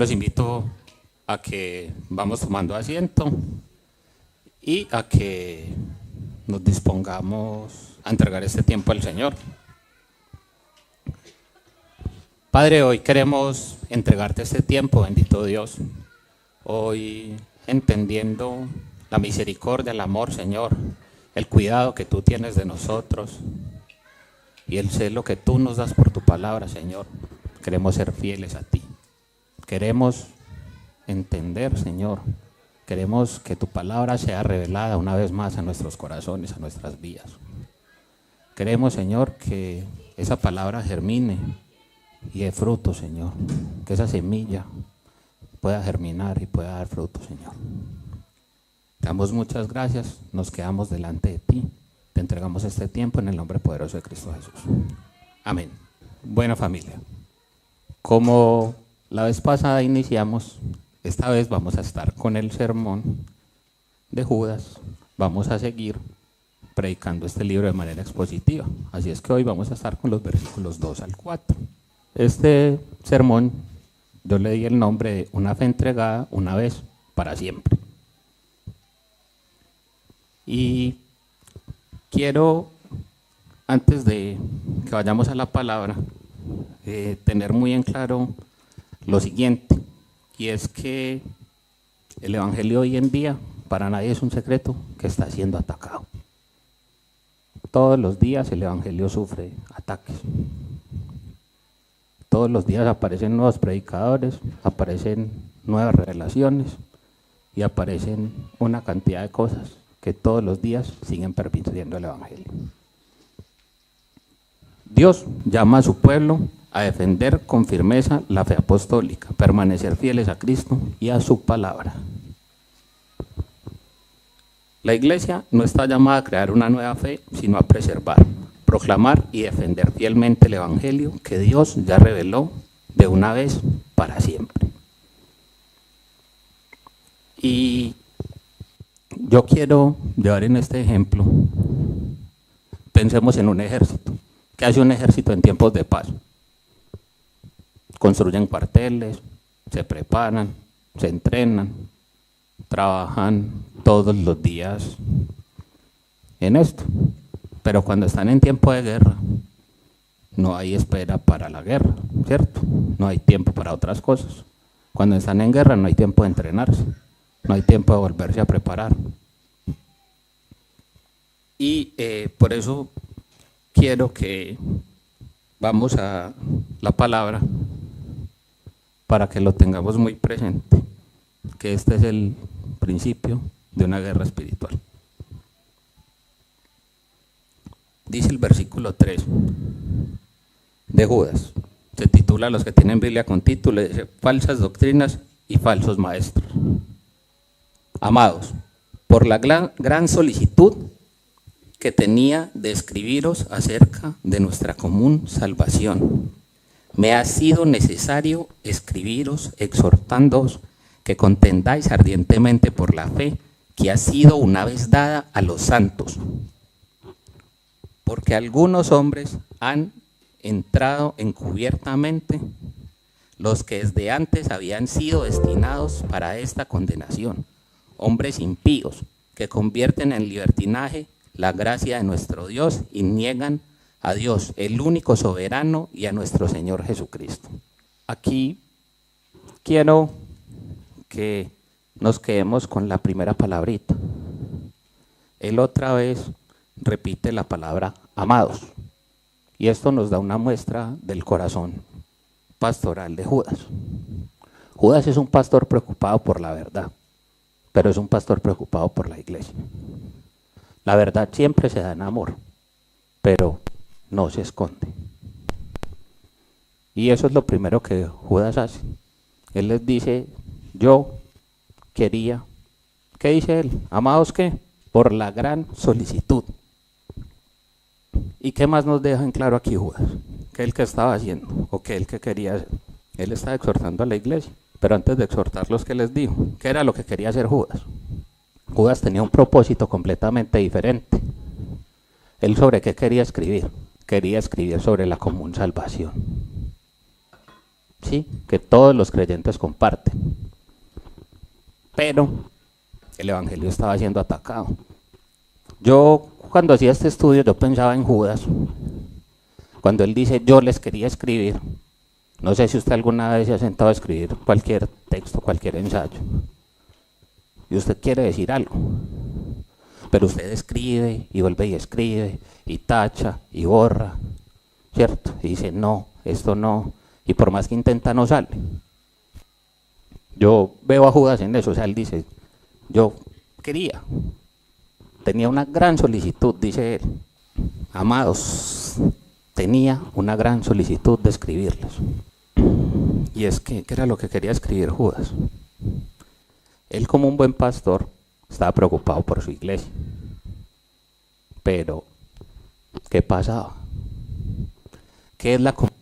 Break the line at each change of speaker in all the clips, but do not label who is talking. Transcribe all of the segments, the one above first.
los invito a que vamos tomando asiento y a que nos dispongamos a entregar este tiempo al Señor. Padre, hoy queremos entregarte este tiempo, bendito Dios. Hoy entendiendo la misericordia, el amor, Señor, el cuidado que tú tienes de nosotros y el celo que tú nos das por tu palabra, Señor. Queremos ser fieles a ti. Queremos entender, Señor. Queremos que tu palabra sea revelada una vez más a nuestros corazones, a nuestras vidas. Queremos, Señor, que esa palabra germine y dé fruto, Señor. Que esa semilla pueda germinar y pueda dar fruto, Señor. Te damos muchas gracias. Nos quedamos delante de ti. Te entregamos este tiempo en el nombre poderoso de Cristo Jesús. Amén. Buena familia. Como la vez pasada iniciamos, esta vez vamos a estar con el sermón de Judas. Vamos a seguir predicando este libro de manera expositiva. Así es que hoy vamos a estar con los versículos 2 al 4. Este sermón yo le di el nombre de una fe entregada una vez para siempre. Y quiero, antes de que vayamos a la palabra, tener muy en claro lo siguiente, y es que el evangelio hoy en día para nadie es un secreto que está siendo atacado. Todos los días el evangelio sufre ataques. Todos los días aparecen nuevos predicadores, aparecen nuevas revelaciones y aparecen una cantidad de cosas que todos los días siguen pervirtiendo el evangelio. Dios llama a su pueblo a defender con firmeza la fe apostólica, permanecer fieles a Cristo y a su palabra. La iglesia no está llamada a crear una nueva fe, sino a preservar, proclamar y defender fielmente el evangelio que Dios ya reveló de una vez para siempre. Y yo quiero llevar en este ejemplo, pensemos en un ejército. ¿Qué hace un ejército en tiempos de paz? Construyen cuarteles, se preparan, se entrenan, trabajan todos los días en esto. Pero cuando están en tiempo de guerra, no hay espera para la guerra, ¿cierto? No hay tiempo para otras cosas. Cuando están en guerra no hay tiempo de entrenarse, no hay tiempo de volverse a preparar. Y por eso quiero que vamos a la palabra para que lo tengamos muy presente, que este es el principio de una guerra espiritual. Dice el versículo 3 de Judas, se titula, los que tienen Biblia con título, dice, falsas doctrinas y falsos maestros. Amados, por la gran solicitud que tenía de escribiros acerca de nuestra común salvación, me ha sido necesario escribiros exhortándoos que contendáis ardientemente por la fe que ha sido una vez dada a los santos. Porque algunos hombres han entrado encubiertamente, los que desde antes habían sido destinados para esta condenación, hombres impíos que convierten en libertinaje la gracia de nuestro Dios y niegan a Dios, el único soberano, y a nuestro Señor Jesucristo. Aquí quiero que nos quedemos con la primera palabrita. Él otra vez repite la palabra amados. Y esto nos da una muestra del corazón pastoral de Judas. Judas es un pastor preocupado por la verdad, pero es un pastor preocupado por la iglesia. La verdad siempre se da en amor, pero no se esconde. Y eso es lo primero que Judas hace. Él les dice, yo quería, ¿qué dice él? Amados, ¿qué? Por la gran solicitud. ¿Y qué más nos deja en claro aquí Judas? ¿Qué él que estaba haciendo? ¿O qué él que quería hacer? Él estaba exhortando a la iglesia. Pero antes de exhortarlos, ¿qué les dijo? ¿Qué era lo que quería hacer Judas? Judas tenía un propósito completamente diferente. ¿Él sobre qué quería escribir? Quería escribir sobre la común salvación. sí, que todos los creyentes comparten. Pero el evangelio estaba siendo atacado. Yo, cuando hacía este estudio, yo pensaba en Judas. Cuando él dice, yo les quería escribir, no sé si usted alguna vez se ha sentado a escribir cualquier texto, cualquier ensayo, y usted quiere decir algo, pero usted escribe y vuelve y escribe, y tacha, y borra, ¿cierto? Y dice, no, esto no, y por más que intenta no sale. Yo veo a Judas en eso, o sea, él dice, yo quería, tenía una gran solicitud, dice él, amados, tenía una gran solicitud de escribirles. Y es que, ¿qué era lo que quería escribir Judas? Él, como un buen pastor, estaba preocupado por su iglesia. Pero, ¿qué pasaba? ¿Qué es la común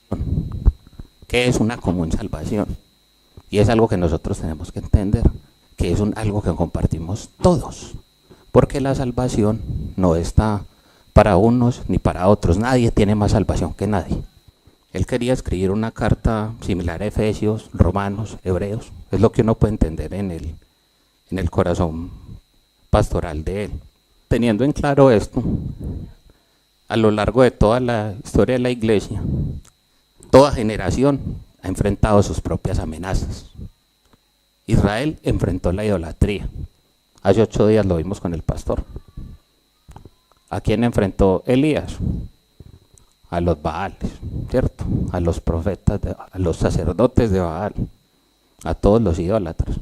salvación? ¿Qué es una común salvación? Y es algo que nosotros tenemos que entender, que es algo que compartimos todos. Porque la salvación no está para unos ni para otros. Nadie tiene más salvación que nadie. Él quería escribir una carta similar a Efesios, Romanos, Hebreos. Es lo que uno puede entender en el corazón pastoral de él. Teniendo en claro esto, a lo largo de toda la historia de la iglesia, toda generación ha enfrentado sus propias amenazas. Israel enfrentó la idolatría. Hace 8 días lo vimos con el pastor. ¿A quién enfrentó Elías? A los Baales, ¿cierto? A los profetas, a los sacerdotes de Baal, a todos los idólatras.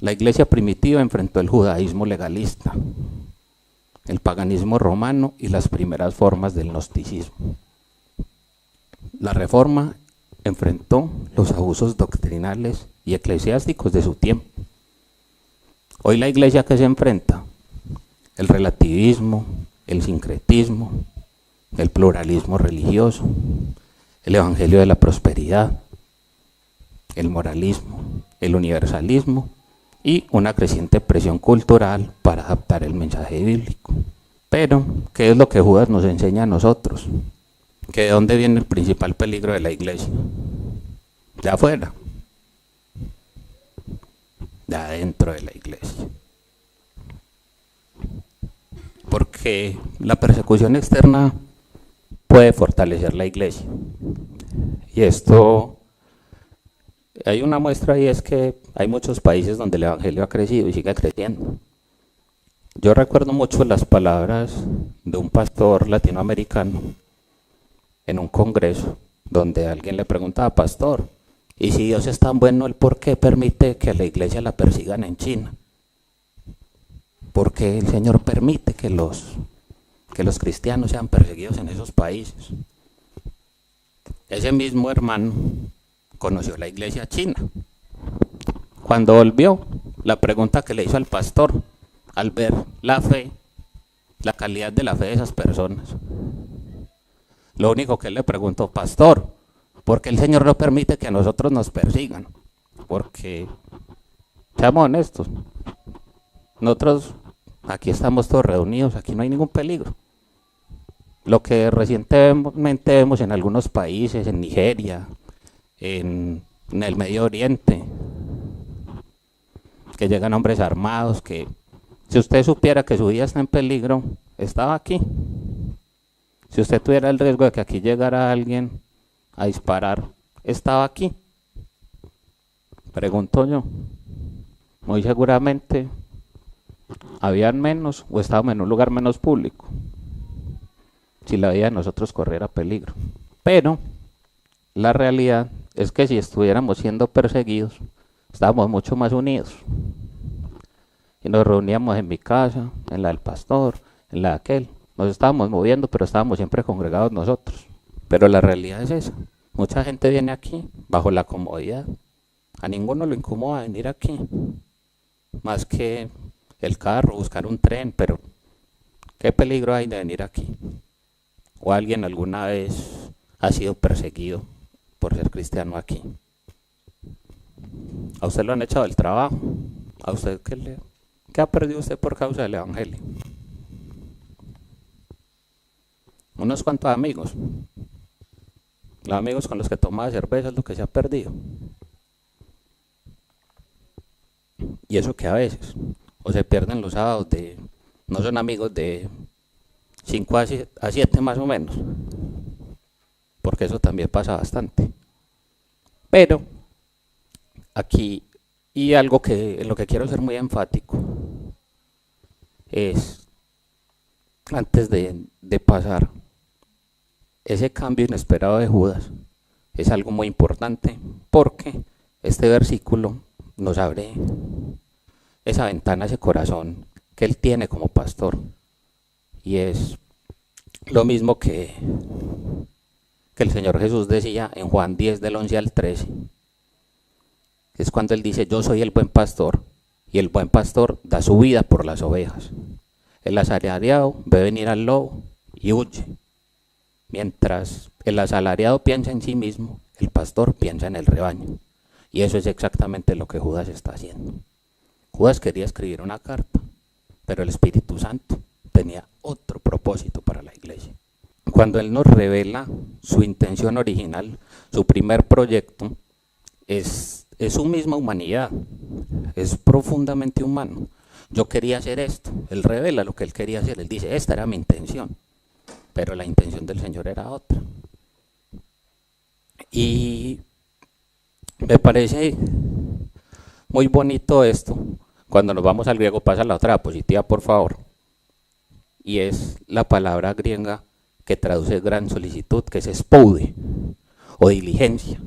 La iglesia primitiva enfrentó el judaísmo legalista, el paganismo romano y las primeras formas del gnosticismo. La Reforma enfrentó los abusos doctrinales y eclesiásticos de su tiempo. Hoy la iglesia, ¿qué se enfrenta? El relativismo, el sincretismo, el pluralismo religioso, el evangelio de la prosperidad, el moralismo, el universalismo y una creciente presión cultural para adaptar el mensaje bíblico. Pero, ¿qué es lo que Judas nos enseña a nosotros? ¿Que de dónde viene el principal peligro de la iglesia? De afuera, de adentro de la iglesia. Porque la persecución externa puede fortalecer la iglesia. Y esto, hay una muestra y es que hay muchos países donde el evangelio ha crecido y sigue creciendo. Yo recuerdo mucho las palabras de un pastor latinoamericano en un congreso donde alguien le preguntaba, pastor, ¿y si Dios es tan bueno, él por qué permite que a la iglesia la persigan en China? ¿Por qué el Señor permite que los cristianos sean perseguidos en esos países? Ese mismo hermano conoció la iglesia china. Cuando volvió, la pregunta que le hizo al pastor, al ver la fe, la calidad de la fe de esas personas, lo único que él le preguntó, pastor, ¿por qué el Señor no permite que a nosotros nos persigan? Porque, seamos honestos, nosotros aquí estamos todos reunidos, aquí no hay ningún peligro. Lo que recientemente vemos en algunos países, en Nigeria, en el Medio Oriente, que llegan hombres armados, que si usted supiera que su vida está en peligro, estaba aquí. Si usted tuviera el riesgo de que aquí llegara alguien a disparar, estaba aquí. Pregunto yo, muy seguramente habían menos o estábamos en un lugar menos público si la vida de nosotros corriera peligro. Pero la realidad es que si estuviéramos siendo perseguidos, estábamos mucho más unidos. Y nos reuníamos en mi casa, en la del pastor, en la de aquel. Nos estábamos moviendo, pero estábamos siempre congregados nosotros. Pero la realidad es esa. Mucha gente viene aquí bajo la comodidad. A ninguno lo incomoda venir aquí. Más que el carro, buscar un tren, pero ¿qué peligro hay de venir aquí? ¿O alguien alguna vez ha sido perseguido por ser cristiano aquí? ¿A usted lo han echado del trabajo? ¿A usted qué ha perdido usted por causa del evangelio? Unos cuantos amigos. Los amigos con los que tomaba cerveza es lo que se ha perdido. Y eso que a veces, o se pierden los sábados no son amigos de 5 a 7 más o menos, porque eso también pasa bastante. Pero aquí, y algo en lo que quiero ser muy enfático, es, antes de pasar, ese cambio inesperado de Judas es algo muy importante, porque este versículo nos abre esa ventana, ese corazón que él tiene como pastor, y es lo mismo que el Señor Jesús decía en Juan 10 del 11 al 13, es cuando él dice: yo soy el buen pastor, y el buen pastor da su vida por las ovejas. El asalariado ve venir al lobo y huye. Mientras el asalariado piensa en sí mismo, el pastor piensa en el rebaño. Y eso es exactamente lo que Judas está haciendo. Judas quería escribir una carta, pero el Espíritu Santo tenía otro propósito para la iglesia. Cuando él nos revela su intención original, su primer proyecto, es su misma humanidad, es profundamente humano. Yo quería hacer esto, él revela lo que él quería hacer, él dice: esta era mi intención, pero la intención del Señor era otra. Y me parece muy bonito esto. Cuando nos vamos al griego, pasa la otra diapositiva, por favor, y es la palabra griega que traduce gran solicitud, que es espoude o diligencia.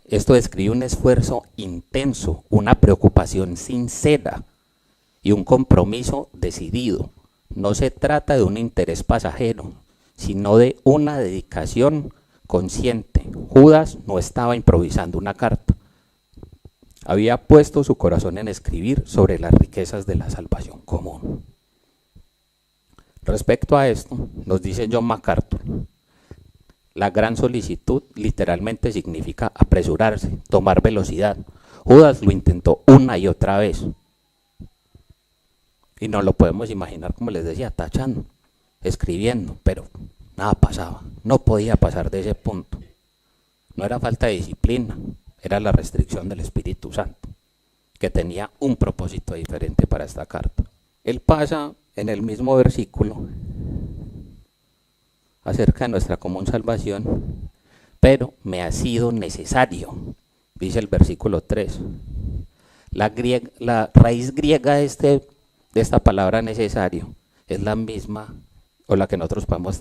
Esto describe un esfuerzo intenso, una preocupación sincera y un compromiso decidido. No se trata de un interés pasajero, sino de una dedicación consciente. Judas no estaba improvisando una carta. Había puesto su corazón en escribir sobre las riquezas de la salvación común. Respecto a esto, nos dice John MacArthur: la gran solicitud literalmente significa apresurarse, tomar velocidad. Judas lo intentó una y otra vez. Y nos lo podemos imaginar, como les decía, tachando, escribiendo, pero nada pasaba. No podía pasar de ese punto. No era falta de disciplina, era la restricción del Espíritu Santo, que tenía un propósito diferente para esta carta. Él pasa en el mismo versículo acerca de nuestra común salvación: pero me ha sido necesario, dice el versículo 3. La raíz griega de esta palabra necesario es la misma, o la que nosotros podemos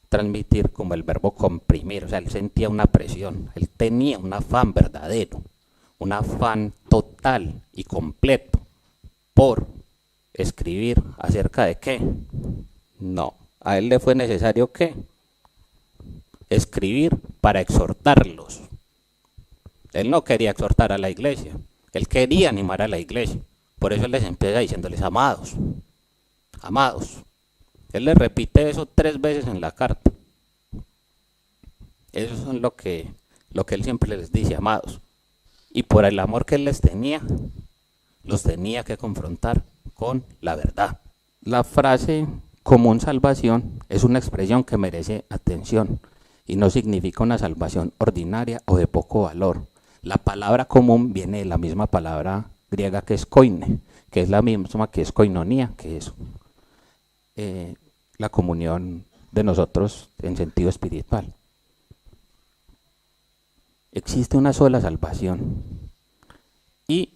transmitir como el verbo comprimir. O sea, él sentía una presión, él tenía un afán verdadero, un afán total y completo por escribir acerca de qué. No, a él le fue necesario ¿qué? Escribir para exhortarlos. Él no quería exhortar a la iglesia, él quería animar a la iglesia. Por eso él les empieza diciéndoles: amados, amados. Él les repite eso 3 veces en la carta. Eso es lo que él siempre les dice: amados. Y por el amor que él les tenía, los tenía que confrontar con la verdad. La frase común salvación es una expresión que merece atención y no significa una salvación ordinaria o de poco valor. La palabra común viene de la misma palabra griega que es koine, que es la misma que es koinonía, que es la comunión de nosotros en sentido espiritual. Existe una sola salvación y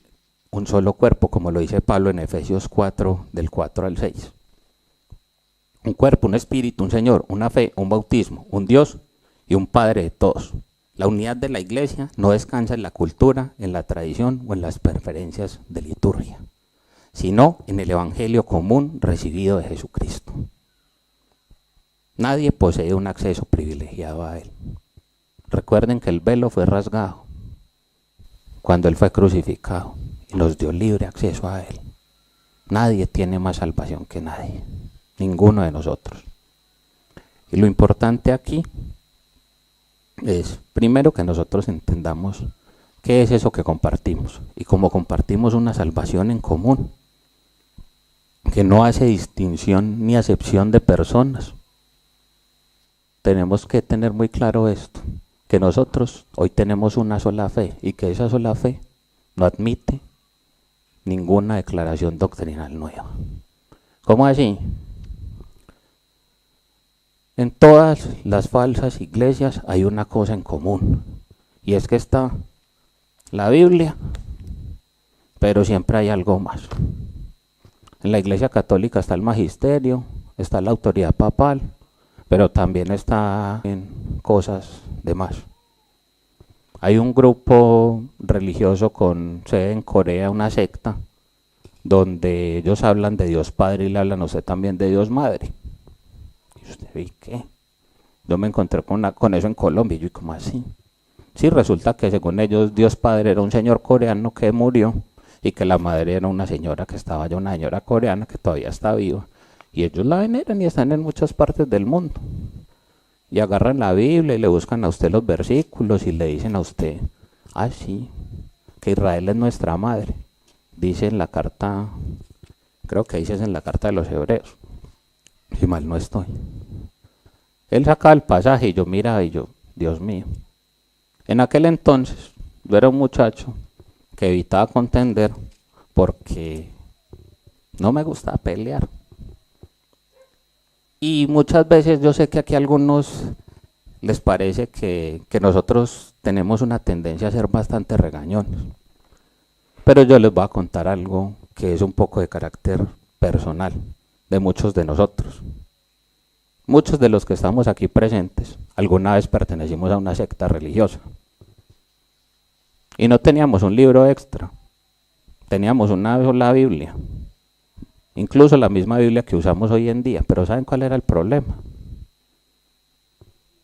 un solo cuerpo, como lo dice Pablo en Efesios 4, del 4 al 6. Un cuerpo, un espíritu, un Señor, una fe, un bautismo, un Dios y un Padre de todos. La unidad de la iglesia no descansa en la cultura, en la tradición o en las preferencias de liturgia, sino en el evangelio común recibido de Jesucristo. Nadie posee un acceso privilegiado a él. Recuerden que el velo fue rasgado cuando él fue crucificado y nos dio libre acceso a él. Nadie tiene más salvación que nadie, ninguno de nosotros. Y lo importante aquí es, primero, que nosotros entendamos qué es eso que compartimos. Y como compartimos una salvación en común, que no hace distinción ni acepción de personas, tenemos que tener muy claro esto, que nosotros hoy tenemos una sola fe y que esa sola fe no admite ninguna declaración doctrinal nueva. ¿Cómo así? En todas las falsas iglesias hay una cosa en común, y es que está la Biblia, pero siempre hay algo más. En la Iglesia Católica está el magisterio, está la autoridad papal, pero también está en cosas de más. Hay un grupo religioso con sede en Corea, una secta, donde ellos hablan de Dios Padre y le hablan a usted también de Dios Madre. ¿Y usted ve qué? Yo me encontré con eso en Colombia y yo, ¿cómo así? Sí, resulta que según ellos Dios Padre era un señor coreano que murió y que la madre era una señora que estaba ya, una señora coreana que todavía está viva. Y ellos la veneran y están en muchas partes del mundo. Y agarran la Biblia y le buscan a usted los versículos y le dicen a usted, ah sí, que Israel es nuestra madre. Dice en la carta, creo que dice en la carta de los Hebreos, si mal no estoy. Él sacaba el pasaje y yo miraba y yo, Dios mío. En aquel entonces yo era un muchacho que evitaba contender porque no me gustaba pelear. Y muchas veces yo sé que aquí a algunos les parece que nosotros tenemos una tendencia a ser bastante regañones. Pero yo les voy a contar algo que es un poco de carácter personal de muchos de nosotros. Muchos de los que estamos aquí presentes alguna vez pertenecimos a una secta religiosa. Y no teníamos un libro extra, teníamos una sola Biblia. Incluso la misma Biblia que usamos hoy en día, pero ¿saben cuál era el problema?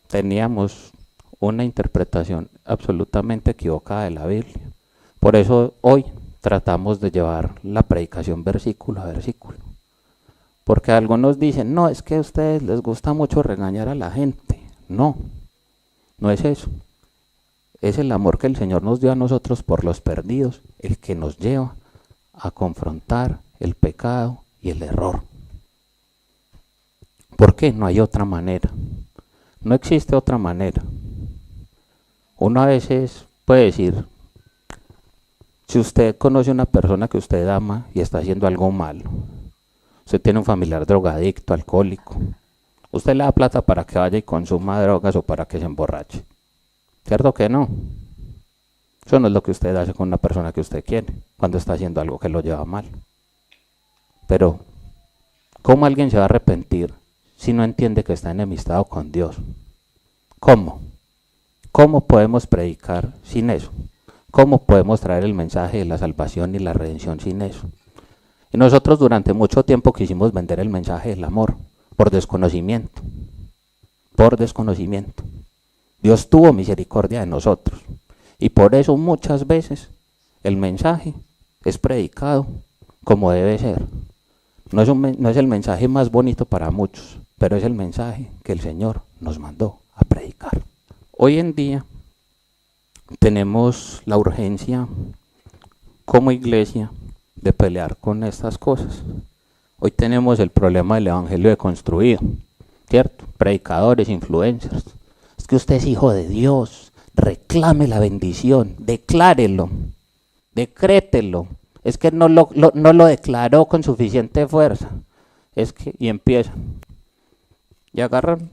Teníamos una interpretación absolutamente equivocada de la Biblia. Por eso hoy tratamos de llevar la predicación versículo a versículo. Porque algunos dicen, no, es que a ustedes les gusta mucho regañar a la gente. No, no es eso. Es el amor que el Señor nos dio a nosotros por los perdidos, el que nos lleva a confrontar el pecado y el error. ¿Por qué? No hay otra manera. No existe otra manera. Uno a veces puede decir, si usted conoce a una persona que usted ama y está haciendo algo malo, usted tiene un familiar drogadicto, alcohólico, usted le da plata para que vaya y consuma drogas o para que se emborrache. ¿Cierto que no? Eso no es lo que usted hace con una persona que usted quiere, cuando está haciendo algo que lo lleva mal. Pero, ¿cómo alguien se va a arrepentir si no entiende que está enemistado con Dios? ¿Cómo? ¿Cómo podemos predicar sin eso? ¿Cómo podemos traer el mensaje de la salvación y la redención sin eso? Y nosotros durante mucho tiempo quisimos vender el mensaje del amor por desconocimiento. Por desconocimiento. Dios tuvo misericordia de nosotros. Y por eso muchas veces el mensaje es predicado como debe ser. No es el mensaje más bonito para muchos, pero es el mensaje que el Señor nos mandó a predicar. Hoy en día tenemos la urgencia como iglesia de pelear con estas cosas. Hoy tenemos el problema del evangelio deconstruido, ¿cierto? Predicadores, influencers. Es que usted es hijo de Dios, reclame la bendición, declárelo, decrételo. Es que no lo declaró con suficiente fuerza. Es que, y empiezan. Y agarran.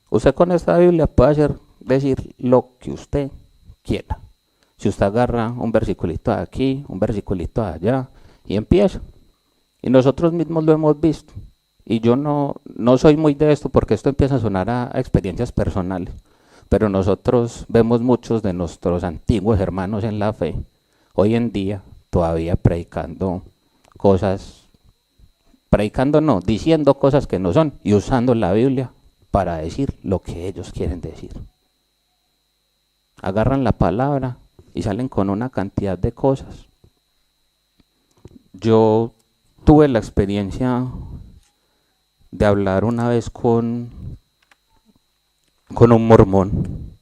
Usted con esta Biblia puede decir lo que usted quiera. Si usted agarra un versiculito de aquí, un versiculito de allá, y empieza. Y nosotros mismos lo hemos visto. Y yo no soy muy de esto porque esto empieza a sonar a experiencias personales. Pero nosotros vemos muchos de nuestros antiguos hermanos en la fe, hoy en día, todavía predicando cosas, diciendo cosas que no son y usando la Biblia para decir lo que ellos quieren decir. Agarran la palabra y salen con una cantidad de cosas. Yo tuve la experiencia de hablar una vez con un mormón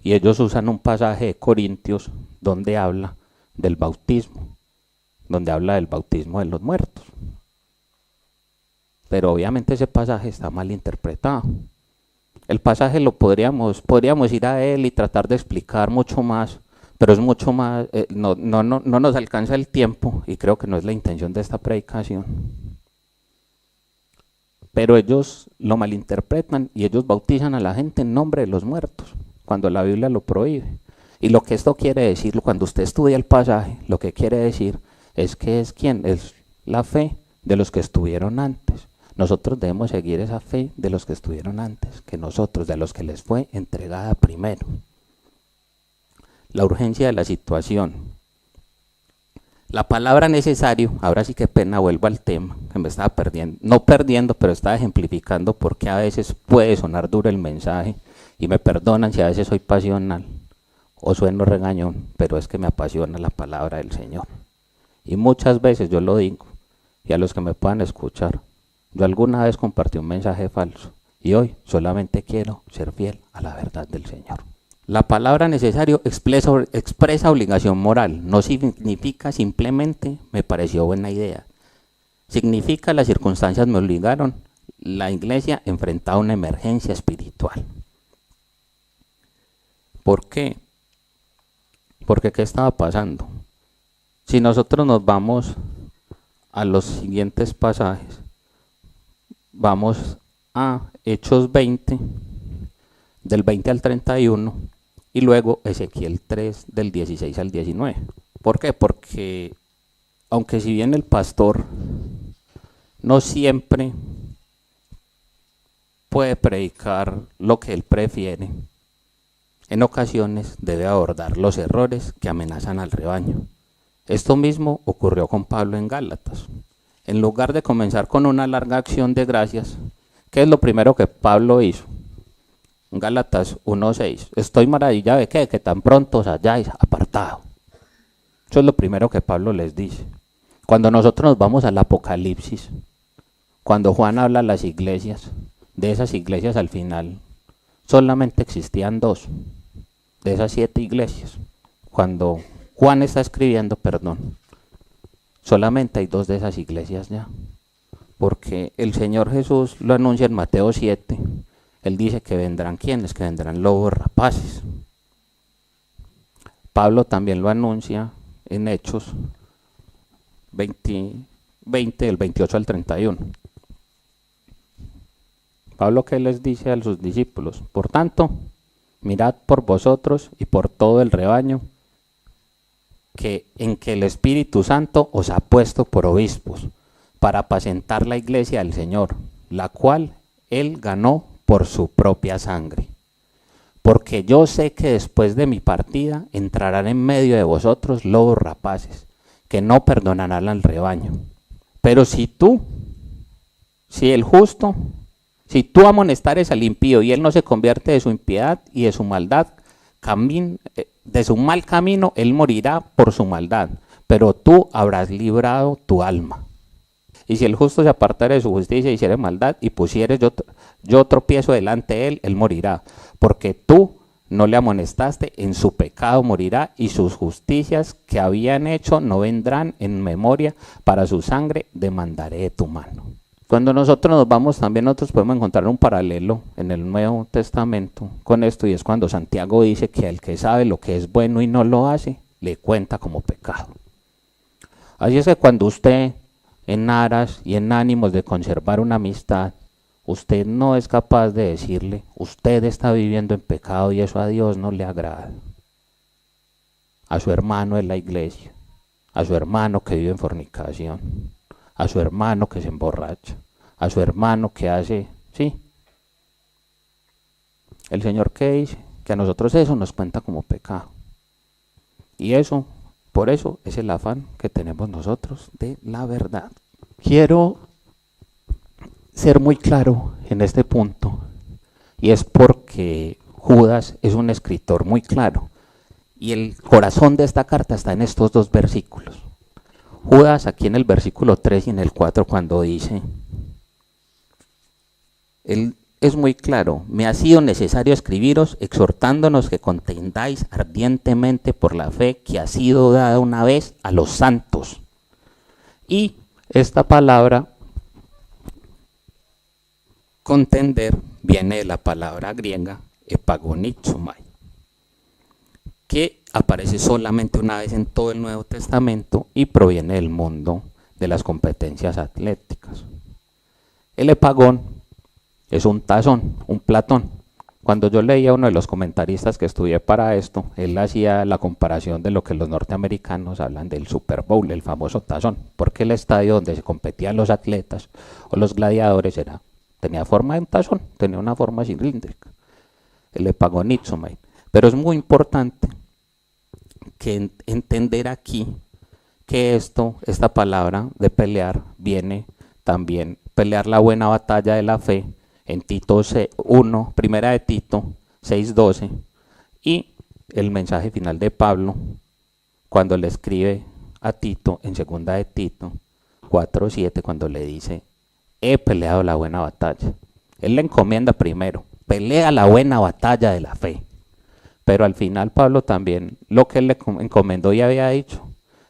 y ellos usan un pasaje de Corintios donde habla del bautismo, donde habla del bautismo de los muertos. Pero obviamente ese pasaje está mal interpretado. El pasaje lo podríamos ir a él y tratar de explicar mucho más, pero es mucho más, no nos alcanza el tiempo y creo que no es la intención de esta predicación. Pero ellos lo malinterpretan y ellos bautizan a la gente en nombre de los muertos, cuando la Biblia lo prohíbe. Y lo que esto quiere decir, cuando usted estudia el pasaje, lo que quiere decir es que es la fe de los que estuvieron antes. Nosotros debemos seguir esa fe de los que estuvieron antes, que nosotros, de los que les fue entregada primero. La urgencia de la situación. La palabra necesario, ahora sí que pena, vuelvo al tema, que me estaba perdiendo, no perdiendo, pero estaba ejemplificando porque a veces puede sonar duro el mensaje, y me perdonan si a veces soy pasional o sueno regañón, pero es que me apasiona la palabra del Señor. Y muchas veces yo lo digo, y a los que me puedan escuchar, yo alguna vez compartí un mensaje falso, y hoy solamente quiero ser fiel a la verdad del Señor. La palabra necesario expresa obligación moral, no significa simplemente me pareció buena idea. Significa las circunstancias me obligaron, la iglesia enfrentaba una emergencia espiritual. ¿Por qué? Porque ¿qué estaba pasando? Si nosotros nos vamos a los siguientes pasajes, vamos a Hechos 20, del 20 al 31, y luego Ezequiel 3, del 16 al 19. ¿Por qué? Porque aunque si bien el pastor no siempre puede predicar lo que él prefiere, en ocasiones debe abordar los errores que amenazan al rebaño. Esto mismo ocurrió con Pablo en Gálatas. En lugar de comenzar con una larga acción de gracias, ¿qué es lo primero que Pablo hizo? Gálatas 1:6. Estoy maravillado de que tan pronto os hayáis apartado. Eso es lo primero que Pablo les dice. Cuando nosotros nos vamos al Apocalipsis, cuando Juan habla a las iglesias, de esas iglesias al final, solamente existían 2 de esas 7 iglesias. Cuando Juan está escribiendo, solamente hay 2 de esas iglesias ya. Porque el Señor Jesús lo anuncia en Mateo 7. Él dice que vendrán ¿quiénes? Que vendrán lobos rapaces. Pablo también lo anuncia en Hechos 20, del 28 al 31. Pablo, ¿qué les dice a sus discípulos? Por tanto, mirad por vosotros y por todo el rebaño en que el Espíritu Santo os ha puesto por obispos, para apacentar la iglesia del Señor, la cual él ganó por su propia sangre. Porque yo sé que después de mi partida entrarán en medio de vosotros lobos rapaces, que no perdonarán al rebaño. Pero si tú amonestares al impío y él no se convierte de su impiedad y de su maldad, de su mal camino, él morirá por su maldad, pero tú habrás librado tu alma. Y si el justo se apartare de su justicia y hiciere maldad y pusieres yo tropiezo delante de él, él morirá, porque tú no le amonestaste, en su pecado morirá, y sus justicias que habían hecho no vendrán en memoria, para su sangre demandaré de tu mano. Cuando nosotros nos vamos, también nosotros podemos encontrar un paralelo en el Nuevo Testamento con esto, y es cuando Santiago dice que al que sabe lo que es bueno y no lo hace, le cuenta como pecado. Así es que cuando usted, en aras y en ánimos de conservar una amistad, usted no es capaz de decirle, usted está viviendo en pecado y eso a Dios no le agrada. A su hermano en la iglesia, a su hermano que vive en fornicación, a su hermano que se emborracha, a su hermano que hace, sí. El Señor que dice que a nosotros eso nos cuenta como pecado. Y eso, por eso es el afán que tenemos nosotros de la verdad. Quiero ser muy claro en este punto, y es porque Judas es un escritor muy claro, y el corazón de esta carta está en estos 2 versículos. Judas, aquí en el versículo 3 y en el 4, cuando dice, él es muy claro, me ha sido necesario escribiros exhortándonos que contendáis ardientemente por la fe que ha sido dada una vez a los santos. Y esta palabra Contender viene de la palabra griega epagonizomai, que aparece solamente una vez en todo el Nuevo Testamento y proviene del mundo de las competencias atléticas. El epagón es un tazón, un platón. Cuando yo leía a uno de los comentaristas que estudié para esto, él hacía la comparación de lo que los norteamericanos hablan del Super Bowl, el famoso tazón, porque el estadio donde se competían los atletas o los gladiadores tenía forma de un tazón, tenía una forma cilíndrica, el epagonizomai. Pero es muy importante que entender aquí que esta palabra de pelear viene también, pelear la buena batalla de la fe, en Tito 1, primera de Tito 6:12, y el mensaje final de Pablo cuando le escribe a Tito en segunda de Tito 4:7, cuando le dice: he peleado la buena batalla. Él le encomienda primero, pelea la buena batalla de la fe. Pero al final Pablo también, lo que él le encomendó y había dicho,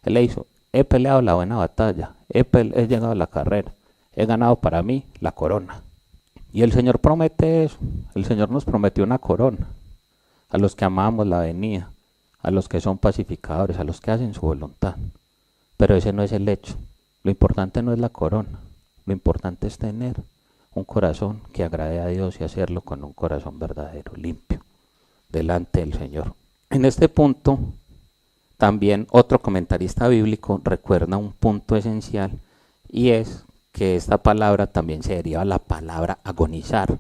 él le hizo: he peleado la buena batalla, he llegado a la carrera, he ganado para mí la corona. Y el Señor promete eso, el Señor nos prometió una corona, a los que amamos la venida, a los que son pacificadores, a los que hacen su voluntad. Pero ese no es el hecho, lo importante no es la corona, lo importante es tener un corazón que agrade a Dios y hacerlo con un corazón verdadero, limpio, delante del Señor. En este punto, también otro comentarista bíblico recuerda un punto esencial, y es que esta palabra también se deriva de la palabra agonizar,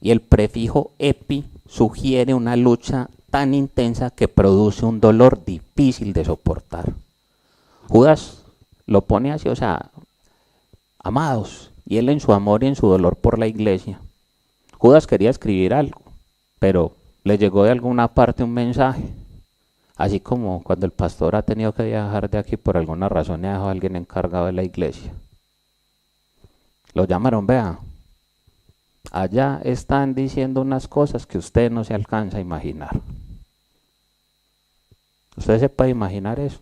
y el prefijo epi sugiere una lucha tan intensa que produce un dolor difícil de soportar. Judas lo pone así, o sea, amados, y él en su amor y en su dolor por la iglesia. Judas quería escribir algo, pero le llegó de alguna parte un mensaje, así como cuando el pastor ha tenido que viajar de aquí por alguna razón y ha dejado a alguien encargado de la iglesia. Lo llamaron: vea, allá están diciendo unas cosas que usted no se alcanza a imaginar. ¿Usted se puede imaginar eso?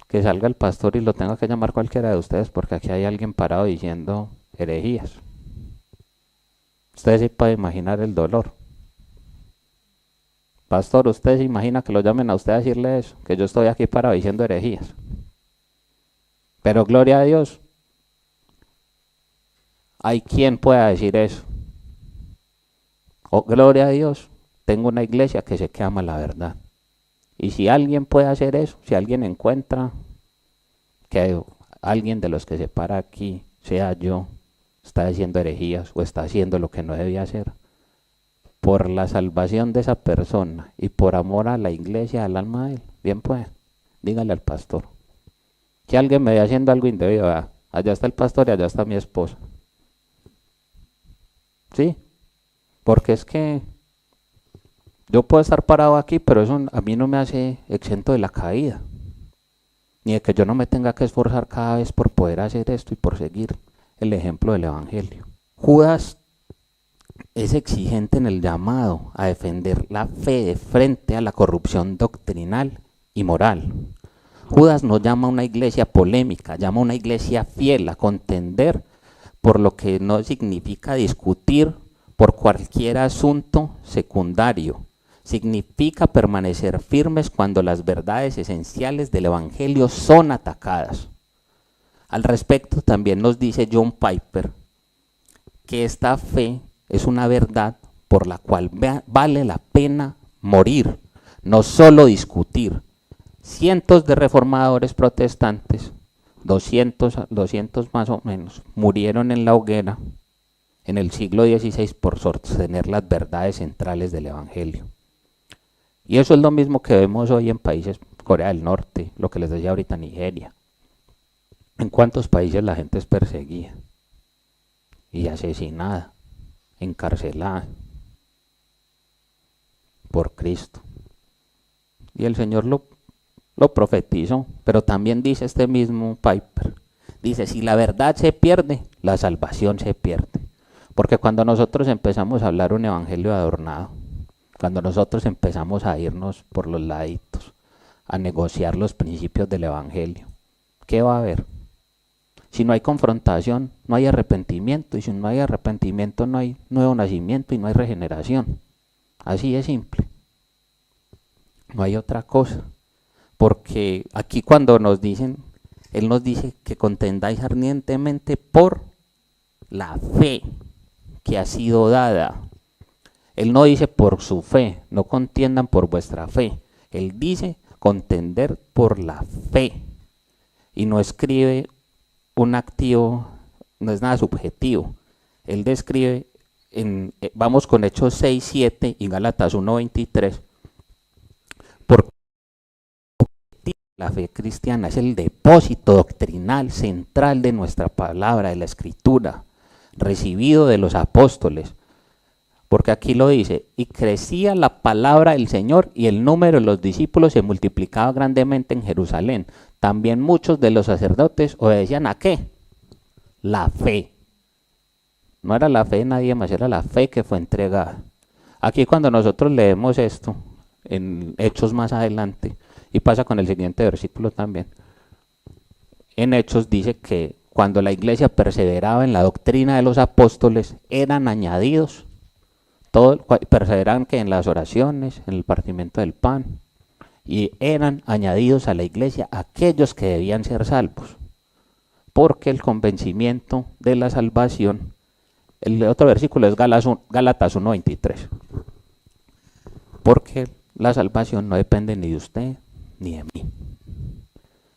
Que salga el pastor y lo tenga que llamar cualquiera de ustedes porque aquí hay alguien parado diciendo herejías. Usted se puede imaginar el dolor. Pastor, ¿usted se imagina que lo llamen a usted a decirle eso? Que yo estoy aquí parado diciendo herejías. Pero gloria a Dios, hay quien pueda decir eso. Oh, gloria a Dios, tengo una iglesia que sé que ama la verdad. Y si alguien puede hacer eso, si alguien encuentra que alguien de los que se para aquí, sea yo, está haciendo herejías o está haciendo lo que no debía hacer, por la salvación de esa persona y por amor a la iglesia, al alma de él, bien pues, dígale al pastor. Si alguien me ve haciendo algo indebido, allá está el pastor y allá está mi esposa. Sí, porque es que yo puedo estar parado aquí, pero eso a mí no me hace exento de la caída, ni de que yo no me tenga que esforzar cada vez por poder hacer esto y por seguir el ejemplo del evangelio. Judas es exigente en el llamado a defender la fe de frente a la corrupción doctrinal y moral. Judas no llama a una iglesia polémica, llama a una iglesia fiel a contender por lo que no significa discutir por cualquier asunto secundario. Significa permanecer firmes cuando las verdades esenciales del evangelio son atacadas. Al respecto también nos dice John Piper que esta fe es una verdad por la cual vale la pena morir, no solo discutir. Cientos de reformadores protestantes, 200 más o menos, murieron en la hoguera en el siglo XVI por sostener las verdades centrales del evangelio. Y eso es lo mismo que vemos hoy en países, Corea del Norte, lo que les decía ahorita, Nigeria. ¿En cuántos países la gente es perseguida y asesinada, encarcelada por Cristo? Y el Señor lo profetizó, pero también dice este mismo Piper, dice: si la verdad se pierde, la salvación se pierde. Porque cuando nosotros empezamos a hablar un evangelio adornado, cuando nosotros empezamos a irnos por los laditos, a negociar los principios del evangelio, ¿qué va a haber? Si no hay confrontación, no hay arrepentimiento, y si no hay arrepentimiento, no hay nuevo nacimiento y no hay regeneración. Así es simple. No hay otra cosa. Porque aquí cuando nos dicen, Él nos dice que contendáis ardientemente por la fe que ha sido dada. Él no dice por su fe, no contiendan por vuestra fe. Él dice contender por la fe. Y no escribe un activo, no es nada subjetivo. Él describe, vamos con Hechos 6, 7 y Gálatas 1, 23, porque la fe cristiana es el depósito doctrinal central de nuestra palabra, de la Escritura, recibido de los apóstoles. Porque aquí lo dice, y crecía la palabra del Señor y el número de los discípulos se multiplicaba grandemente en Jerusalén. También muchos de los sacerdotes obedecían ¿a qué? La fe. No era la fe de nadie más, era la fe que fue entregada. Aquí cuando nosotros leemos esto, en Hechos más adelante, y pasa con el siguiente versículo también, en Hechos dice que cuando la iglesia perseveraba en la doctrina de los apóstoles, eran añadidos, perseveraban que en las oraciones, en el partimiento del pan, y eran añadidos a la iglesia aquellos que debían ser salvos, porque el convencimiento de la salvación, el otro versículo es Gálatas 1:23, porque la salvación no depende ni de usted ni de mí,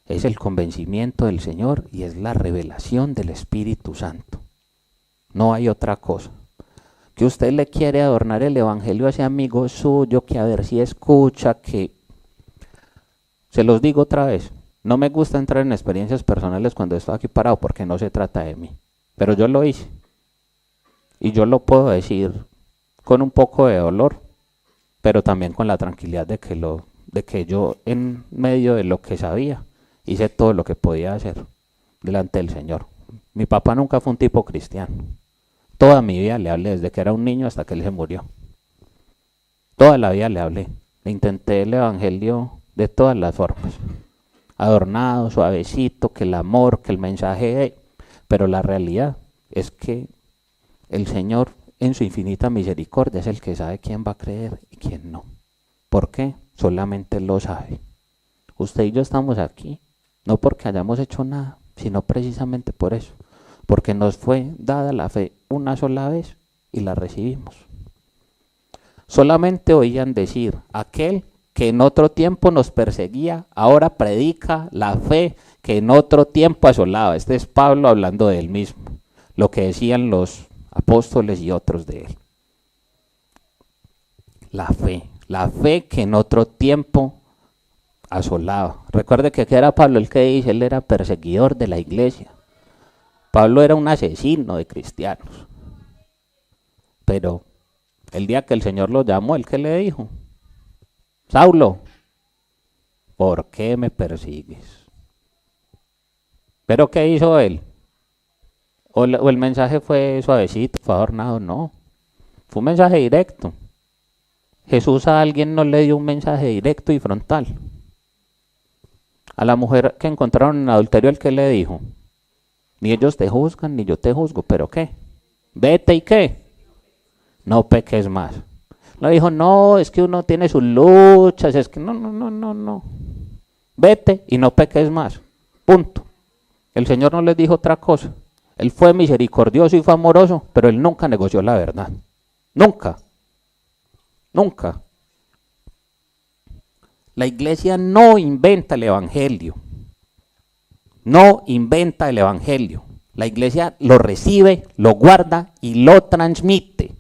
es el convencimiento del Señor y es la revelación del Espíritu Santo, no hay otra cosa. Que usted le quiere adornar el evangelio a ese amigo suyo, que a ver si escucha, que se los digo otra vez, no me gusta entrar en experiencias personales cuando estoy aquí parado porque no se trata de mí, pero yo lo hice y yo lo puedo decir con un poco de dolor, pero también con la tranquilidad de que yo en medio de lo que sabía hice todo lo que podía hacer delante del Señor. Mi papá nunca fue un tipo cristiano. Toda mi vida le hablé, desde que era un niño hasta que él se murió. Toda la vida le hablé. Le intenté el evangelio de todas las formas. Adornado, suavecito, que el amor, que el mensaje. Pero la realidad es que el Señor, en su infinita misericordia, es el que sabe quién va a creer y quién no. ¿Por qué? Solamente Él lo sabe. Usted y yo estamos aquí, no porque hayamos hecho nada, sino precisamente por eso. Porque nos fue dada la fe una sola vez y la recibimos. Solamente oían decir, aquel que en otro tiempo nos perseguía, ahora predica la fe que en otro tiempo asolaba. Este es Pablo hablando de él mismo, lo que decían los apóstoles y otros de él. La fe que en otro tiempo asolaba. Recuerde que aquí era Pablo el que dice, él era perseguidor de la iglesia. Pablo era un asesino de cristianos, pero el día que el Señor lo llamó, ¿él qué le dijo? Saulo, ¿por qué me persigues? ¿Pero qué hizo él? ¿O el mensaje fue suavecito, fue adornado? No, fue un mensaje directo. Jesús a alguien no le dio un mensaje directo y frontal. A la mujer que encontraron en adulterio, ¿el qué le dijo? Ni ellos te juzgan, ni yo te juzgo, ¿pero qué? Vete y ¿qué? No peques más. No dijo, no, es que uno tiene sus luchas, es que no. Vete y no peques más, punto. El Señor no les dijo otra cosa. Él fue misericordioso y fue amoroso, pero Él nunca negoció la verdad. Nunca. La iglesia no inventa el evangelio. No inventa el evangelio. La iglesia lo recibe, lo guarda y lo transmite.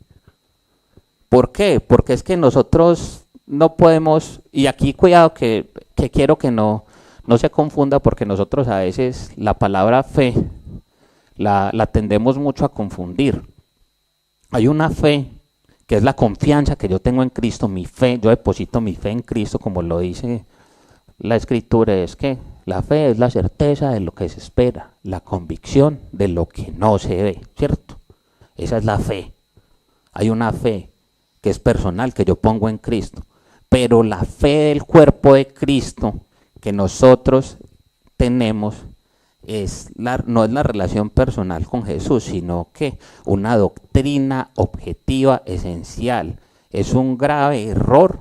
¿Por qué? Porque es que nosotros no podemos, y aquí cuidado que quiero que no se confunda, porque nosotros a veces la palabra fe la tendemos mucho a confundir. Hay una fe que es la confianza que yo tengo en Cristo, mi fe, yo deposito mi fe en Cristo, como lo dice la Escritura, es que la fe es la certeza de lo que se espera, la convicción de lo que no se ve, ¿cierto? Esa es la fe. Hay una fe que es personal, que yo pongo en Cristo, pero la fe del cuerpo de Cristo que nosotros tenemos no es la relación personal con Jesús, sino que una doctrina objetiva esencial. Es un grave error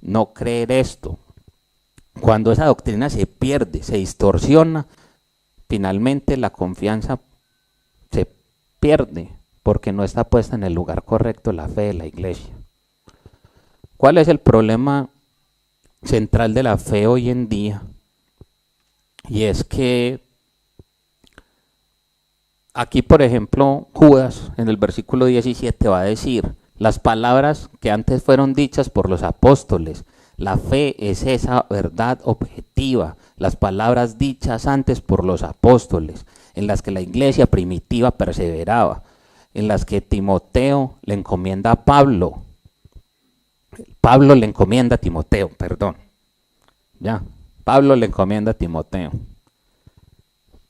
no creer esto. Cuando esa doctrina se pierde, se distorsiona, finalmente la confianza se pierde porque no está puesta en el lugar correcto la fe de la iglesia. ¿Cuál es el problema central de la fe hoy en día? Y es que aquí, por ejemplo, Judas en el versículo 17 va a decir: las palabras que antes fueron dichas por los apóstoles. La fe es esa verdad objetiva, las palabras dichas antes por los apóstoles, en las que la iglesia primitiva perseveraba, en las que Timoteo le encomienda a Pablo. Pablo le encomienda a Timoteo, perdón. Ya, Pablo le encomienda a Timoteo.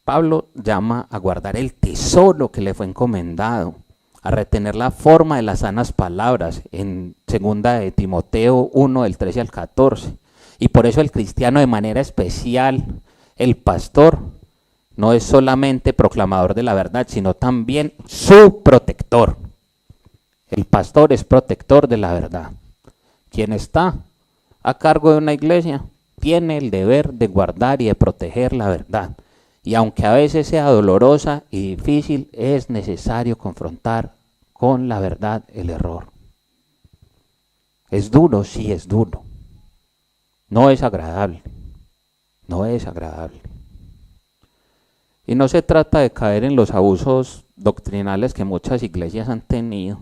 Pablo llama a guardar el tesoro que le fue encomendado, a retener la forma de las sanas palabras en 2 de Timoteo 1, del 13 al 14. Y por eso el cristiano, de manera especial, el pastor, no es solamente proclamador de la verdad, sino también su protector. El pastor es protector de la verdad. Quien está a cargo de una iglesia tiene el deber de guardar y de proteger la verdad. Y aunque a veces sea dolorosa y difícil, es necesario confrontar con la verdad el error. Es duro, sí es duro. No es agradable. No es agradable. Y no se trata de caer en los abusos doctrinales que muchas iglesias han tenido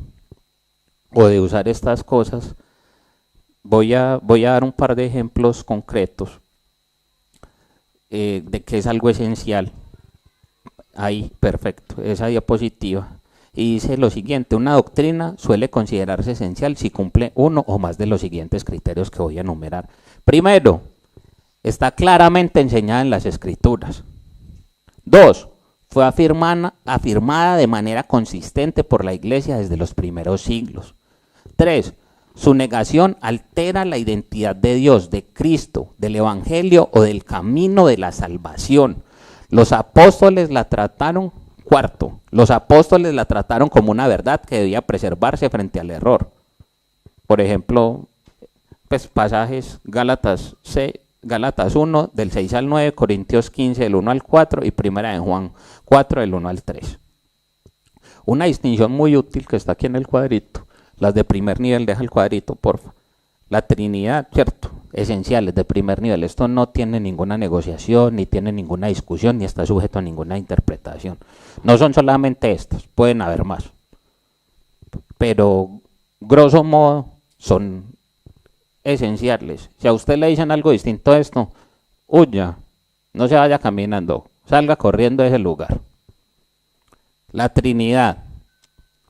o de usar estas cosas. Voy a dar un par de ejemplos concretos de que es algo esencial. Ahí, perfecto, esa diapositiva. Y dice lo siguiente: una doctrina suele considerarse esencial si cumple uno o más de los siguientes criterios que voy a enumerar. Primero, está claramente enseñada en las Escrituras. 2, fue afirmada de manera consistente por la iglesia desde los primeros siglos. 3, su negación altera la identidad de Dios, de Cristo, del Evangelio o del camino de la salvación. Los apóstoles la trataron, cuarto, los apóstoles la trataron como una verdad que debía preservarse frente al error. Por ejemplo, pues pasajes Gálatas 1 del 6 al 9, Corintios 15 del 1 al 4 y primera de Juan 4 del 1 al 3. Una distinción muy útil que está aquí en el cuadrito. Las de primer nivel, deja el cuadrito, porfa. La Trinidad, cierto, esenciales de primer nivel. Esto no tiene ninguna negociación, ni tiene ninguna discusión, ni está sujeto a ninguna interpretación. No son solamente estas, pueden haber más. Pero, grosso modo, son esenciales. Si a usted le dicen algo distinto a esto, huya, no se vaya caminando, salga corriendo de ese lugar. La Trinidad,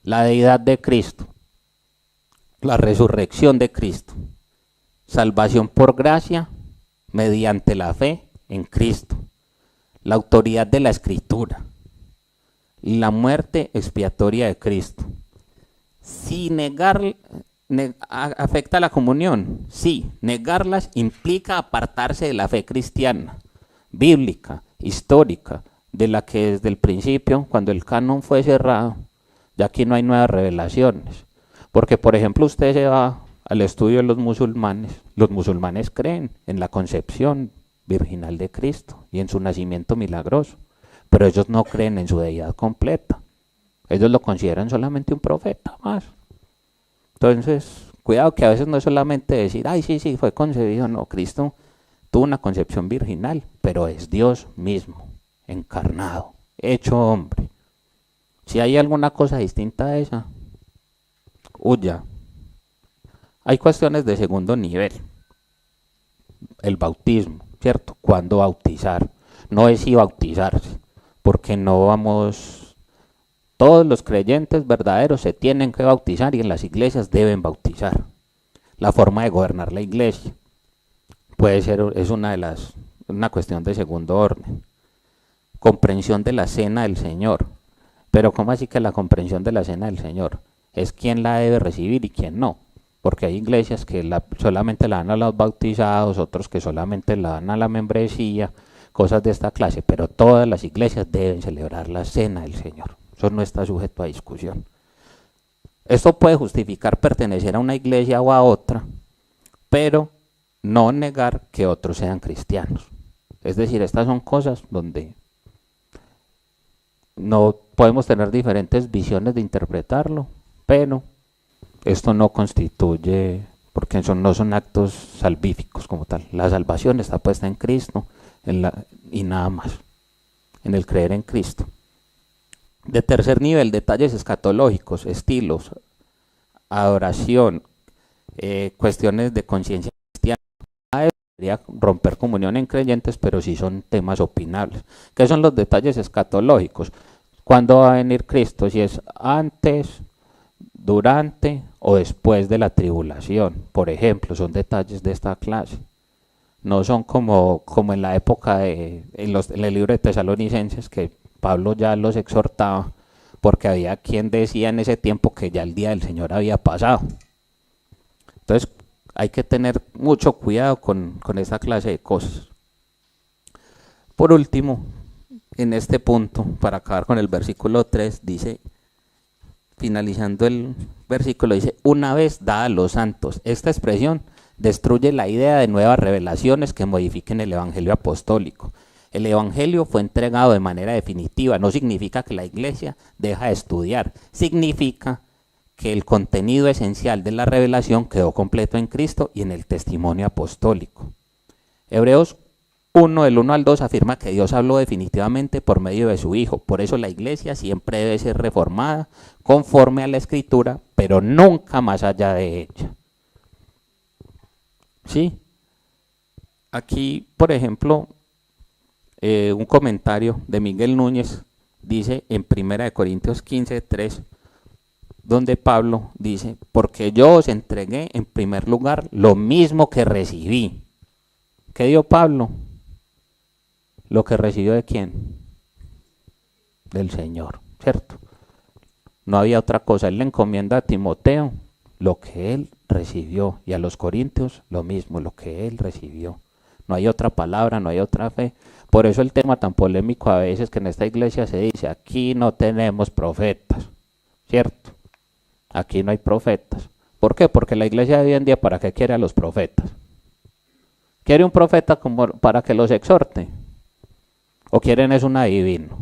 la deidad de Cristo, la resurrección de Cristo, salvación por gracia mediante la fe en Cristo, la autoridad de la Escritura, la muerte expiatoria de Cristo. Si afecta a la comunión, sí, negarlas implica apartarse de la fe cristiana, bíblica, histórica, de la que desde el principio, cuando el canon fue cerrado, ya aquí no hay nuevas revelaciones. Porque, por ejemplo, usted se va al estudio de los musulmanes creen en la concepción virginal de Cristo y en su nacimiento milagroso, pero ellos no creen en su deidad completa. Ellos lo consideran solamente un profeta más. Entonces, cuidado que a veces no es solamente decir, ay, sí, fue concebido. No, Cristo tuvo una concepción virginal, pero es Dios mismo, encarnado, hecho hombre. Si hay alguna cosa distinta a esa, huya. Hay cuestiones de segundo nivel. El bautismo, ¿cierto? ¿Cuándo bautizar? No es si bautizarse, porque no vamos... Todos los creyentes verdaderos se tienen que bautizar y en las iglesias deben bautizar. La forma de gobernar la iglesia puede ser, es una cuestión de segundo orden. Comprensión de la cena del Señor. Pero ¿cómo así que la comprensión de la cena del Señor? Es quién la debe recibir y quién no. Porque hay iglesias que solamente la dan a los bautizados, otros que solamente la dan a la membresía, cosas de esta clase, pero todas las iglesias deben celebrar la cena del Señor. Eso no está sujeto a discusión. Esto puede justificar pertenecer a una iglesia o a otra, pero no negar que otros sean cristianos. Es decir, estas son cosas donde no podemos tener diferentes visiones de interpretarlo, pero esto no constituye, porque no son actos salvíficos como tal. La salvación está puesta en Cristo y nada más, en el creer en Cristo. De tercer nivel, detalles escatológicos, estilos, adoración, cuestiones de conciencia cristiana. Debería romper comunión en creyentes, pero sí son temas opinables. ¿Qué son los detalles escatológicos? ¿Cuándo va a venir Cristo? Si es antes, durante o después de la tribulación, por ejemplo, son detalles de esta clase. No son como en la época en el libro de Tesalonicenses, que Pablo ya los exhortaba, porque había quien decía en ese tiempo que ya el día del Señor había pasado. Entonces hay que tener mucho cuidado con esta clase de cosas. Por último, en este punto, para acabar con el versículo 3, dice, finalizando el versículo, dice, una vez dada a los santos. Esta expresión destruye la idea de nuevas revelaciones que modifiquen el evangelio apostólico. El evangelio fue entregado de manera definitiva. No significa que la iglesia deja de estudiar, significa que el contenido esencial de la revelación quedó completo en Cristo y en el testimonio apostólico. Hebreos 1, del 1 al 2, afirma que Dios habló definitivamente por medio de su Hijo. Por eso la iglesia siempre debe ser reformada conforme a la Escritura, pero nunca más allá de ella. ¿Sí? Aquí, por ejemplo, un comentario de Miguel Núñez dice en 1 Corintios 15, 3, donde Pablo dice, porque yo os entregué en primer lugar lo mismo que recibí. ¿Qué dio Pablo? ¿Lo que recibió de quién? Del Señor, ¿cierto? No había otra cosa. Él le encomienda a Timoteo lo que él recibió y a los corintios lo mismo, lo que él recibió. No hay otra palabra, no hay otra fe. Por eso el tema tan polémico a veces que en esta iglesia se dice, aquí no tenemos profetas, ¿cierto? Aquí no hay profetas. ¿Por qué? Porque la iglesia de hoy en día, ¿para qué quiere a los profetas? ¿Quiere un profeta como para que los exhorte? ¿O quieren es un adivino?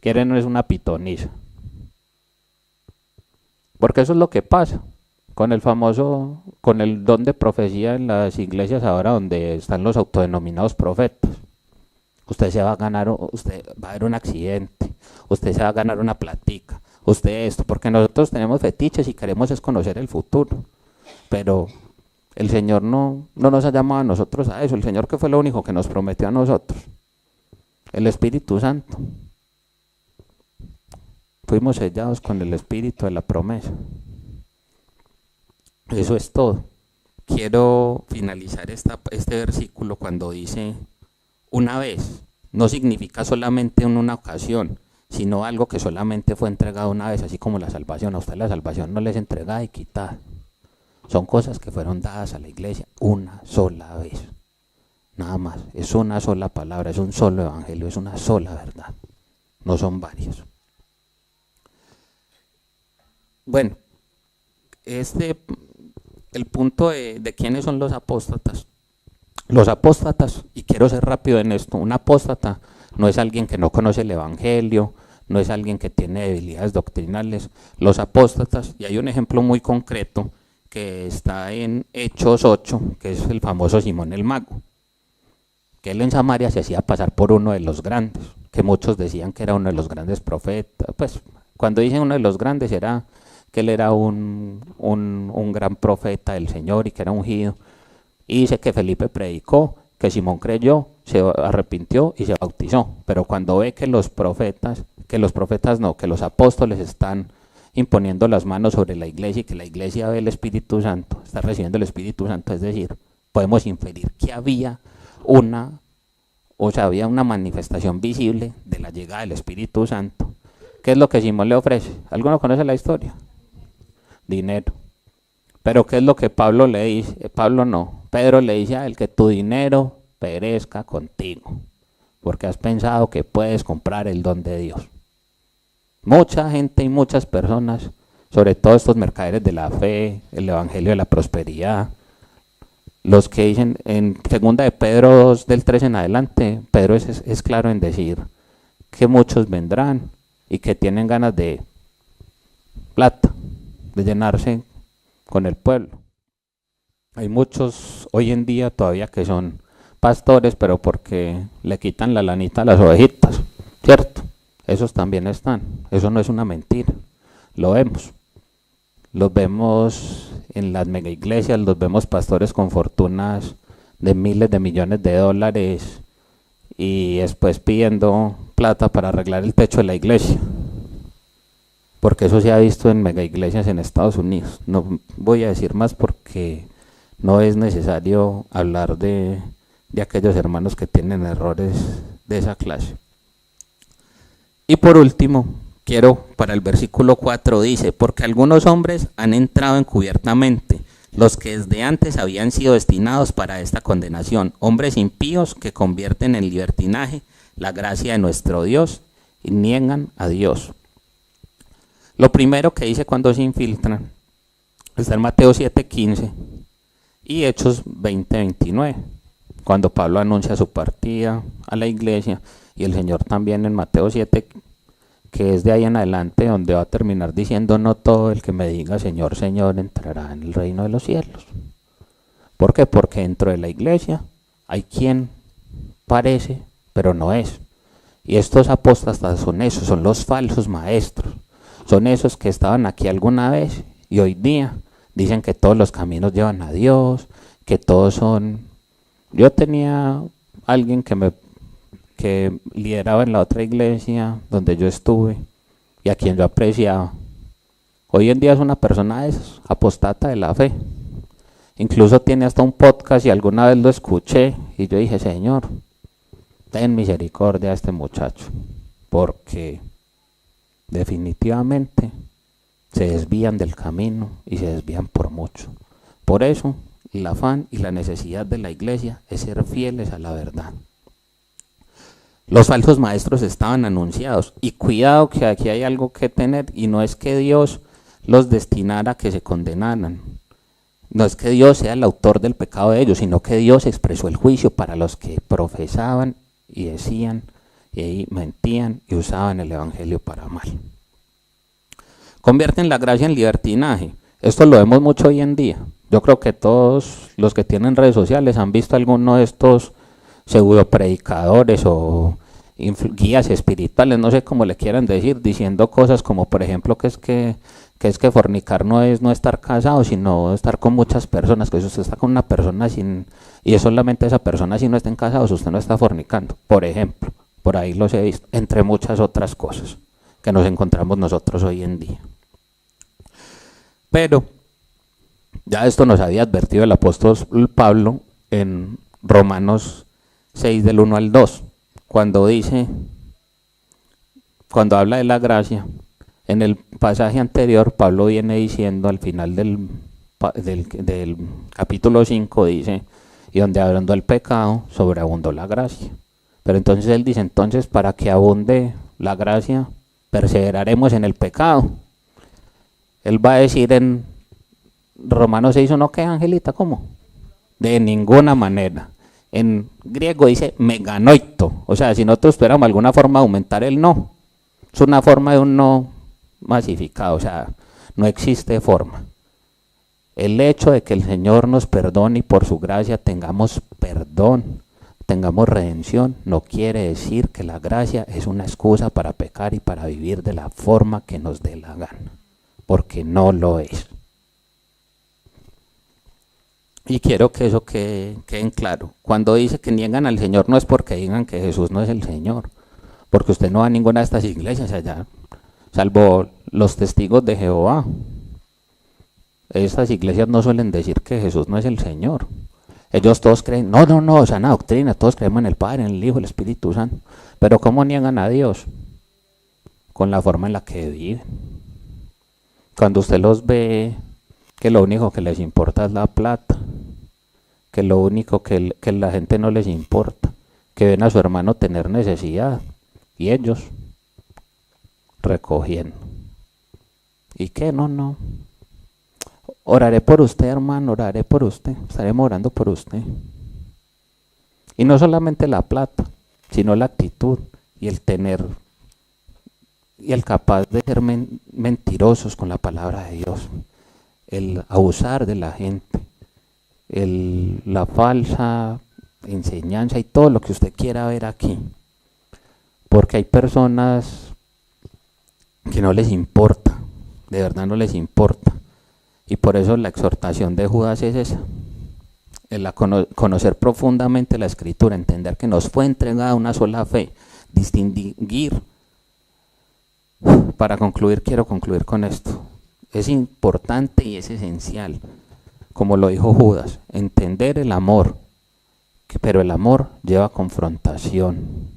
¿Quieren es una pitonisa? Porque eso es lo que pasa con el don de profecía en las iglesias ahora donde están los autodenominados profetas. Usted se va a ganar, usted va a haber un accidente, usted se va a ganar una platica, usted esto, porque nosotros tenemos fetiches y queremos es conocer el futuro. Pero el Señor no nos ha llamado a nosotros a eso. El Señor, que fue lo único que nos prometió a nosotros, el Espíritu Santo. Fuimos sellados con el Espíritu de la promesa. Eso es todo. Quiero finalizar este versículo cuando dice, una vez, no significa solamente en una ocasión, sino algo que solamente fue entregado una vez, así como la salvación. A usted la salvación no les es entregada y quitada. Son cosas que fueron dadas a la iglesia una sola vez. Nada más, es una sola palabra, es un solo evangelio, es una sola verdad. No son varios. Bueno, el punto de quiénes son los apóstatas. Los apóstatas, y quiero ser rápido en esto, un apóstata no es alguien que no conoce el evangelio, no es alguien que tiene debilidades doctrinales. Los apóstatas, y hay un ejemplo muy concreto que está en Hechos 8, que es el famoso Simón el Mago, que él en Samaria se hacía pasar por uno de los grandes, que muchos decían que era uno de los grandes profetas. Pues cuando dicen uno de los grandes era que él era un gran profeta del Señor y que era ungido. Y dice que Felipe predicó, que Simón creyó, se arrepintió y se bautizó. Pero cuando ve que los apóstoles están imponiendo las manos sobre la iglesia y que la iglesia ve el Espíritu Santo, está recibiendo el Espíritu Santo, es decir, podemos inferir que había una manifestación visible de la llegada del Espíritu Santo. ¿Qué es lo que Simón le ofrece? ¿Alguno conoce la historia? Dinero. Pero ¿qué es lo que Pablo le dice? Pedro le dice a él, que tu dinero perezca contigo. porque has pensado que puedes comprar el don de Dios. Mucha gente y muchas personas, sobre todo estos mercaderes de la fe, el evangelio de la prosperidad, los que dicen en segunda de Pedro 2 del 3 en adelante, Pedro es claro en decir que muchos vendrán y que tienen ganas de plata, de llenarse con el pueblo. Hay muchos hoy en día todavía que son pastores, pero porque le quitan la lanita a las ovejitas, ¿cierto? Esos también están, eso no es una mentira, lo vemos. Los vemos en las mega iglesias, los vemos pastores con fortunas de miles de millones de dólares y después pidiendo plata para arreglar el techo de la iglesia. Porque eso se ha visto en mega iglesias en Estados Unidos. No voy a decir más porque no es necesario hablar de aquellos hermanos que tienen errores de esa clase. Y por último, quiero para el versículo 4 dice, porque algunos hombres han entrado encubiertamente, los que desde antes habían sido destinados para esta condenación, hombres impíos que convierten en libertinaje la gracia de nuestro Dios y niegan a Dios. Lo primero que dice cuando se infiltran está en Mateo 7:15 y Hechos 20:29, cuando Pablo anuncia su partida a la iglesia, y el Señor también en Mateo 7, que es de ahí en adelante donde va a terminar diciendo, no todo el que me diga Señor, Señor entrará en el reino de los cielos. ¿Por qué? Porque dentro de la iglesia hay quien parece, pero no es. Y estos apóstatas son esos, son los falsos maestros. Son esos que estaban aquí alguna vez y hoy día dicen que todos los caminos llevan a Dios, que todos son... Yo tenía alguien que lideraba en la otra iglesia donde yo estuve y a quien yo apreciaba. Hoy en día es una persona apostata de la fe. Incluso tiene hasta un podcast y alguna vez lo escuché y yo dije, Señor, ten misericordia a este muchacho, porque definitivamente se desvían del camino y se desvían por mucho. Por eso el afán y la necesidad de la iglesia es ser fieles a la verdad. Los falsos maestros estaban anunciados y cuidado que aquí hay algo que tener, y no es que Dios los destinara a que se condenaran, no es que Dios sea el autor del pecado de ellos, sino que Dios expresó el juicio para los que profesaban y decían y mentían y usaban el evangelio para mal. Convierten la gracia en libertinaje. Esto lo vemos mucho hoy en día. Yo creo que todos los que tienen redes sociales han visto alguno de estos pseudo predicadores o guías espirituales, no sé cómo le quieran decir, diciendo cosas como por ejemplo que es que fornicar no es no estar casado, sino estar con muchas personas, que si usted está con una persona sin, y es solamente esa persona, si no estén casados, usted no está fornicando, por ejemplo. Por ahí los he visto, entre muchas otras cosas que nos encontramos nosotros hoy en día. Pero ya esto nos había advertido el apóstol Pablo en Romanos 6 del 1 al 2, cuando dice, cuando habla de la gracia, en el pasaje anterior Pablo viene diciendo al final del capítulo 5, dice, y donde hablando del pecado, sobreabundó la gracia. Pero entonces él dice, entonces para que abunde la gracia, perseveraremos en el pecado. Él va a decir en Romanos 6, ¿no? ¿Qué, Angelita? ¿Cómo? De ninguna manera. En griego dice meganoito, o sea, si nosotros tuviéramos alguna forma de aumentar el no, es una forma de un no masificado, o sea, no existe forma. El hecho de que el Señor nos perdone y por su gracia tengamos perdón, tengamos redención, no quiere decir que la gracia es una excusa para pecar y para vivir de la forma que nos dé la gana, porque no lo es. Y quiero que eso quede claro. Cuando dice que niegan al Señor no es porque digan que Jesús no es el Señor, porque usted no va a ninguna de estas iglesias allá, salvo los testigos de Jehová. Estas iglesias no suelen decir que Jesús no es el Señor. Ellos todos creen, no, sana doctrina, todos creemos en el Padre, en el Hijo, el Espíritu Santo. Pero ¿cómo niegan a Dios? Con la forma en la que viven. Cuando usted los ve, que lo único que les importa es la plata, que lo único que la gente no les importa que ven a su hermano tener necesidad y ellos recogiendo. ¿Y qué? No. Oraré por usted, hermano, oraré por usted, estaremos orando por usted. Y no solamente la plata, sino la actitud y el tener y el capaz de ser mentirosos con la palabra de Dios, el abusar de la gente, la falsa enseñanza y todo lo que usted quiera ver aquí. Porque hay personas que no les importa, de verdad no les importa. Y por eso la exhortación de Judas es esa, conocer profundamente la Escritura, entender que nos fue entregada una sola fe, distinguir. Para concluir, quiero concluir con esto. Es importante y es esencial, como lo dijo Judas, entender el amor, pero el amor lleva confrontación,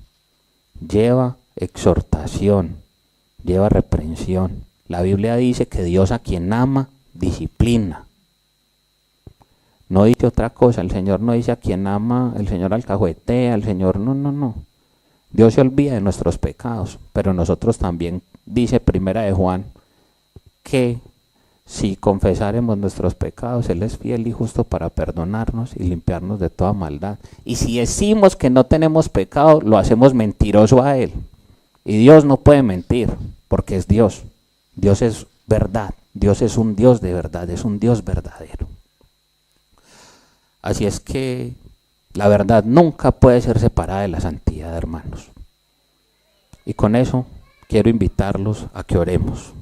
lleva exhortación, lleva reprensión. La Biblia dice que Dios a quien ama, disciplina. No dice otra cosa, el Señor no dice a quien ama, el Señor alcahuetea, el Señor no. Dios se olvida de nuestros pecados, pero nosotros también, dice Primera de Juan, que si confesáremos nuestros pecados, Él es fiel y justo para perdonarnos y limpiarnos de toda maldad. Y si decimos que no tenemos pecado, lo hacemos mentiroso a Él. Y Dios no puede mentir, porque es Dios. Dios es verdad. Dios es un Dios de verdad, es un Dios verdadero. Así es que la verdad nunca puede ser separada de la santidad, hermanos. Y con eso quiero invitarlos a que oremos.